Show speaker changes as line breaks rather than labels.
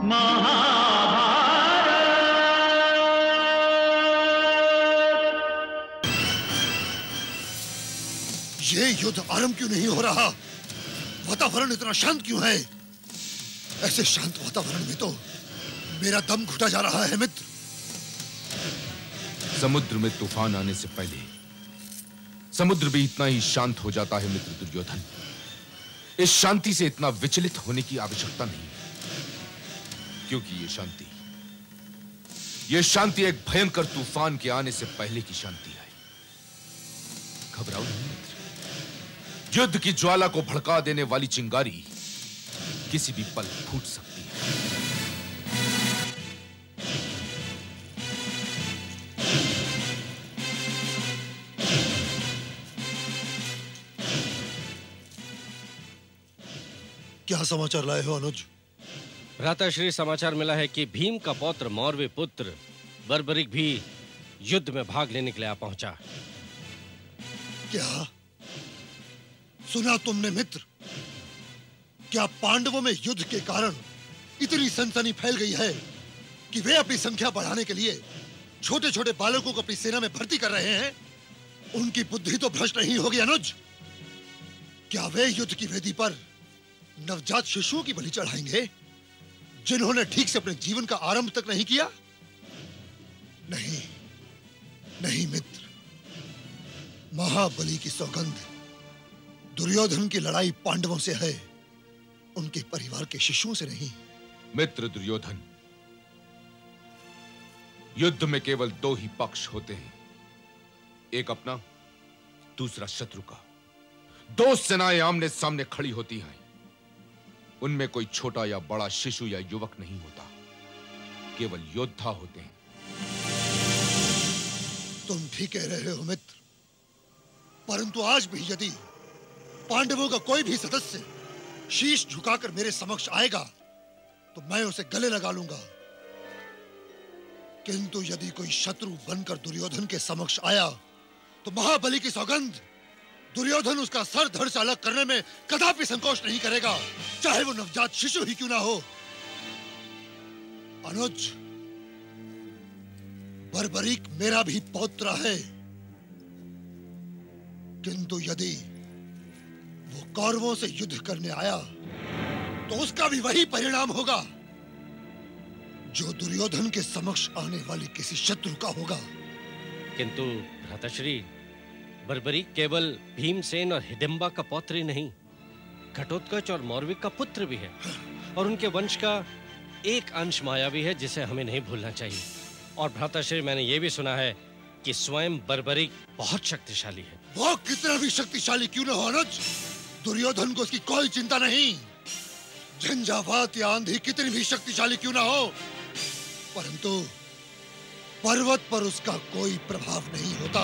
ये युद्ध आरंभ क्यों नहीं हो रहा? वातावरण इतना शांत क्यों है? ऐसे शांत वातावरण में तो मेरा दम घुटा जा रहा है मित्र।
समुद्र में तूफान आने से पहले समुद्र भी इतना ही शांत हो जाता है मित्र दुर्योधन। इस शांति से इतना विचलित होने की आवश्यकता नहीं, क्योंकि ये शांति एक भयंकर तूफान के आने से पहले की शांति है। घबराओ नहीं मित्र, युद्ध की ज्वाला को भड़का देने वाली चिंगारी किसी भी पल फूट सकती है।
क्या समाचार लाए हो अनुज?
भ्राताश्री, समाचार मिला है कि भीम का पौत्र मौर्य पुत्र बर्बरिक भी युद्ध में भाग लेने के लिए आ पहुंचा।
क्या सुना तुमने मित्र? क्या पांडवों में युद्ध के कारण इतनी सनसनी फैल गई है कि वे अपनी संख्या बढ़ाने के लिए छोटे छोटे बालकों को अपनी सेना में भर्ती कर रहे हैं? उनकी बुद्धि तो भ्रष्ट नहीं होगी अनुज? क्या वे युद्ध की वेदी पर नवजात शिशुओं की बलि चढ़ाएंगे जिन्होंने ठीक से अपने जीवन का आरंभ तक नहीं किया? नहीं नहीं मित्र, महाबली की सौगंध, दुर्योधन की लड़ाई पांडवों से है, उनके परिवार के शिशुओं से नहीं।
मित्र दुर्योधन, युद्ध में केवल दो ही पक्ष होते हैं, एक अपना, दूसरा शत्रु का। दो सेनाएं आमने सामने खड़ी होती हैं, उनमें कोई छोटा या बड़ा, शिशु या युवक नहीं होता, केवल योद्धा होते हैं।
तुम ठीक कह रहे हो मित्र, परंतु आज भी यदि पांडवों का कोई भी सदस्य शीश झुकाकर मेरे समक्ष आएगा तो मैं उसे गले लगा लूंगा, किंतु यदि कोई शत्रु बनकर दुर्योधन के समक्ष आया तो महाबली की सौगंध, दुर्योधन उसका सर धड़ से अलग करने में कदापि संकोच नहीं करेगा, चाहे वो नवजात शिशु ही क्यों ना हो। अनुज, बर्बरीक मेरा भी पौत्र है, किंतु यदि वो कौरवों से युद्ध करने आया तो उसका भी वही परिणाम होगा जो दुर्योधन के समक्ष आने वाली किसी शत्रु का होगा।
किंतु भ्राताश्री, बर्बरीक केवल भीमसेन और हिडिंबा का पौत्र ही नहीं, घटोत्कच और मौर्विक का पुत्र भी है, और उनके वंश का एक अंश मायावी है जिसे हमें नहीं भूलना चाहिए। और भ्राताश्री, मैंने यह भी सुना है कि स्वयं बर्बरीक बहुत शक्तिशाली है।
वो कितना भी शक्तिशाली क्यों न हो अनुज, दुर्योधन को उसकी कोई चिंता नहीं। झंझावात या आंधी कितनी भी शक्तिशाली क्यों ना हो, परंतु पर्वत पर उसका कोई प्रभाव नहीं होता।